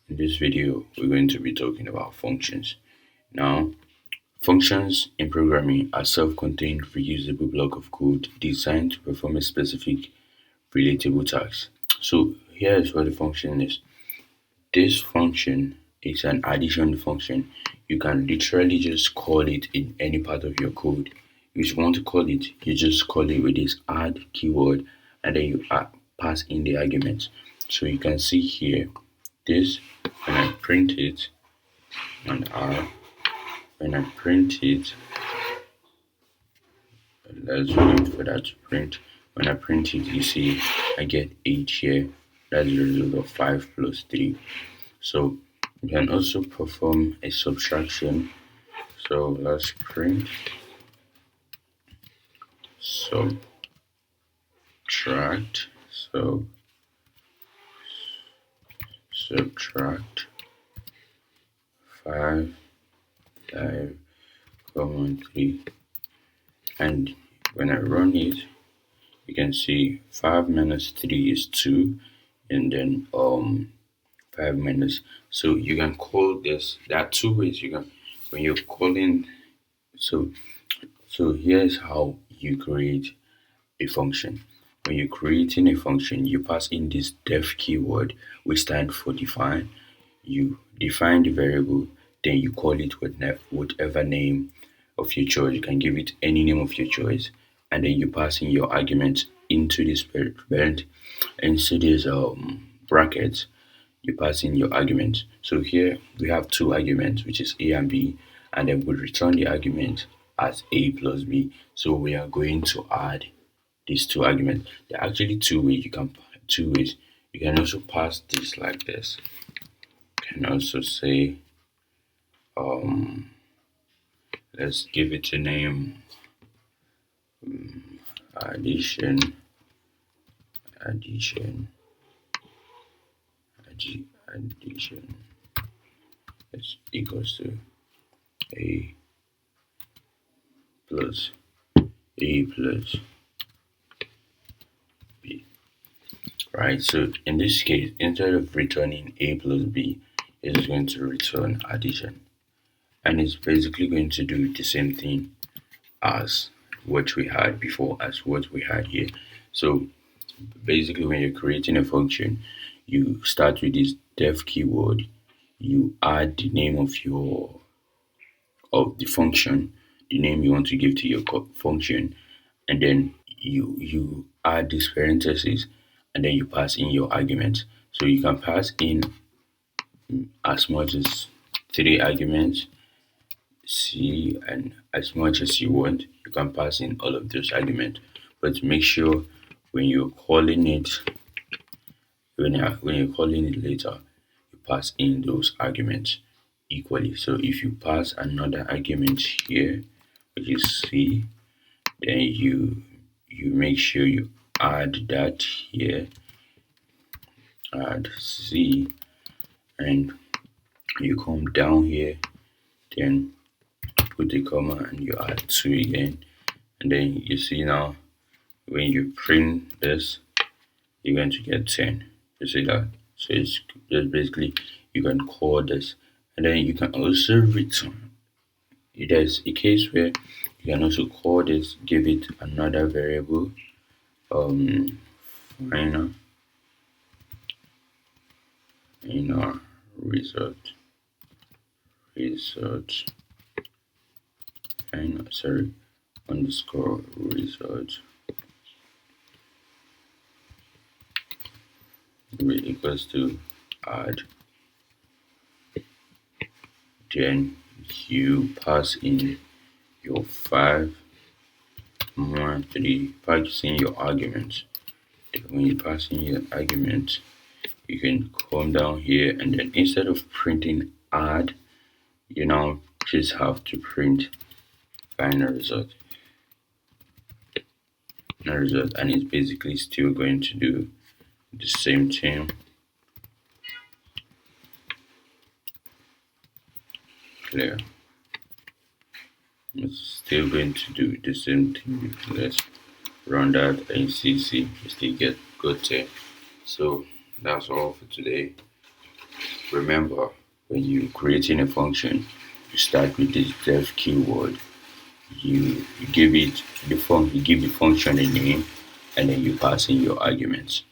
In this video, we're going to be talking about functions. Now, functions in programming are self-contained reusable block of code designed to perform a specific relatable task. So here is what the function is. This function is an addition function. You can literally just call it in any part of your code. If you want to call it, you just call it with this add keyword and then you pass in the arguments. So you can see here, this when I print it on R, when I print it, let's wait for that to print. When I print it, you see I get 8 here. That's the result of 5 plus 3. So you can also perform a subtraction. So let's print subtract. So subtract 5, 5, 3. And when I run it, you can see 5 minus 3 is 2, and then 5 minus. So you can call this. There are two ways you can when you're calling. So here's how you create a function. When you're creating a function, you pass in this def keyword, which stands for define. You define the variable, then you call it with whatever name of your choice. You can give it any name of your choice, and then you pass in your argument into this parent, into this brackets. You pass in your argument. So here we have two arguments, which is a and b, and then we return the argument as a plus b. So we are going to add these two arguments. There are actually two ways. You can also pass this like this. You can also say let's give it a name, addition addition addition is equals to a plus b. Right, so in this case, instead of returning a plus b, it is going to return addition, and it's basically going to do the same thing as what we had before, as what we had here. So basically, when you're creating a function, you start with this def keyword, you add the name of the function, the name you want to give to your function, and then you add this parenthesis, and then you pass in your arguments. So you can pass in as much as 3 arguments, see, and as much as you want. You can pass in all of those arguments, but make sure when you're calling it, when you're calling it later, you pass in those arguments equally. So if you pass another argument here, which is c, then you make sure you add that here, add c, and you come down here, then put a comma and you add 2 again, and then you see now when you print this, you're going to get 10. You see that? So it's just basically you can call this, and then you can also return. There's a case where you can also call this, give it another variable, final result final, sorry, underscore result equals to add, then you pass in your 5 more 3, pass in your arguments. When you pass in your argument, you can come down here, and then instead of printing add, you now just have to print final result, and it's basically still going to do the same thing. Clear. It's still going to do the same thing. Let's run that and see, we still get good 10. So that's all for today. Remember, when you're creating a function, you start with this def keyword. You give it the you give the function a name, and then you pass in your arguments.